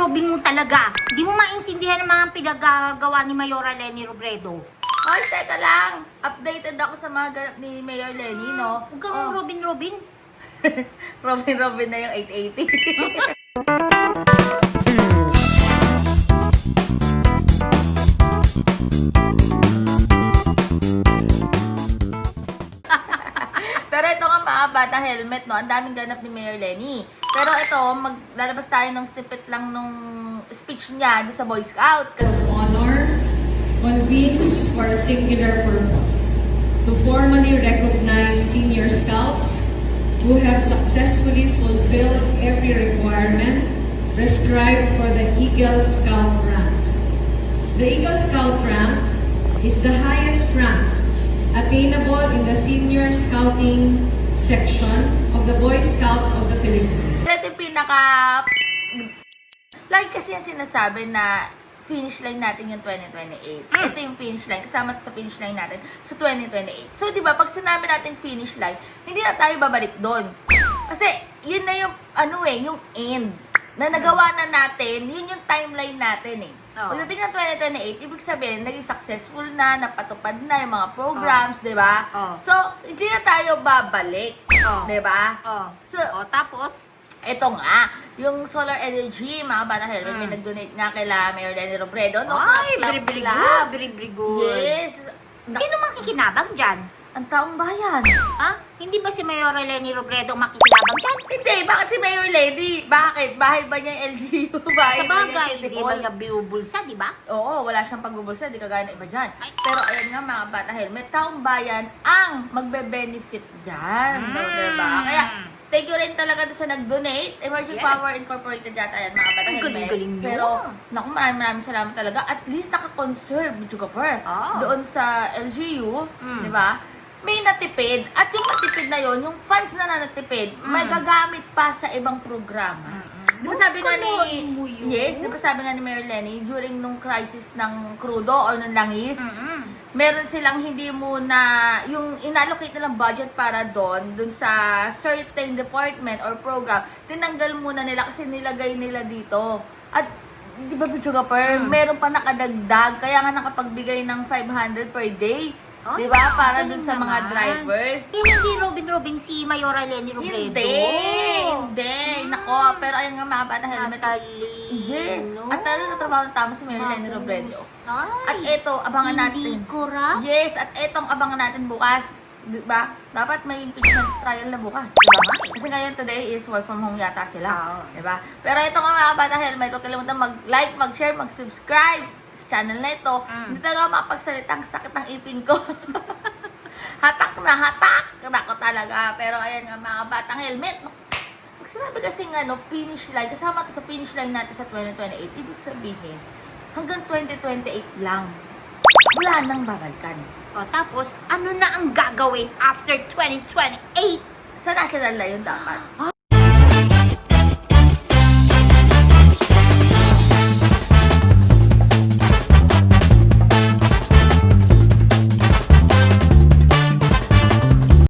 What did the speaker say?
Robin mo talaga. Hindi mo maintindihan ang mga pinagagawa ni Mayora Leni Robredo. Ay, teka lang. Updated ako sa mga ganap ni Mayor Leni, no? Huwag kang Robin. Robin na yung 880. Pero ito nga mga bata helmet, no? Ang daming ganap ni Mayor Leni. Pero ito, maglalabas tayo ng snippet lang nung speech niya doon sa Boy Scout. Honor convenes for a singular purpose, to formally recognize senior scouts who have successfully fulfilled every requirement prescribed for the Eagle Scout rank. The Eagle Scout rank is the highest rank attainable in the senior scouting section of the Boy Scouts of the Philippines. Ito yung lagi kasi yung sinasabi na finish line natin yung 2028. Ito yung finish line. Kasama ito sa finish line natin sa 2028. So, di ba, pag sinabi natin finish line, hindi na tayo babalik doon. Kasi, yun na yung, yung end. Na nagawa na natin, yun yung timeline natin eh. Pagdating ng 2028, ibig sabihin, naging successful na, napatupad na yung mga programs, di ba? So, hindi na tayo babalik. Di ba? So, Tapos? ito nga, yung solar energy, mga bata helmet, may nag-donate nga kila Mayor Leni Robredo. No? Ay, Club. very good. Yes. Sino makikinabang dyan? Ang taong bayan. Hindi ba si Mayora Leni Robredo makikinabang dyan? Hindi, bakit si Mayor Lady? Bakit? Bahay ba niya yung LGU? Bahay Sa ba niya bagay, yung hindi ba niya binubulsa, di ba? Oo, wala siyang pagbubulsa, di kagaya ng iba dyan. Pero ayun nga mga bata helmet, taong bayan ang magbe-benefit dyan. Diba? Kaya, thank you rin talaga doon sa nag-donate. Emerging Power Incorporated yata yan, mga bata helmet. Galing-galing nyo. Pero, naku, maraming salamat talaga. At least naka-conserve, doon sa LGU, di ba? May natipid. At yung natipid na yon, yung funds na natipid, may gagamit pa sa ibang programa. Di ba sabi nga ni, di ba sabi nga ni Mayor Leni, during nung crisis ng crudo or ng langis, meron silang hindi muna, yung inallocate nilang budget para doon sa certain department or program, tinanggal muna nila kasi nilagay nila dito. At, di ba, meron pa nakadagdag, kaya nga nakapagbigay ng 500 per day. Di ba? Para dun sa mga drivers. Hindi Robin si Mayora Leni Robredo. Hindi. Nako, pero ayun nga mga bata helmet. Yes. At talagang natrabaho ng tama si Mayor Leni Robredo. At eto, abangan natin. Yes, at etong abangan natin bukas. Diba? Dapat may impeachment trial na bukas. Diba? Kasi ngayon today is work from home yata sila. Diba? Pero ito nga mga bata helmet, huwag kalimutan mag-like, mag-share, mag-subscribe sa channel na ito. Hindi talaga mapagsalita, ang sakit ng ipin ko. Hatak na hatak! Nako talaga. Pero ayan nga mga batang helmet. Pag sinabi kasing finish line, kasama ito sa finish line natin sa 2028, ibig sabihin, hanggang 2028 lang. Wala nang babalikan. Tapos, ano na ang gagawin after 2028? Sa national na yun dapat.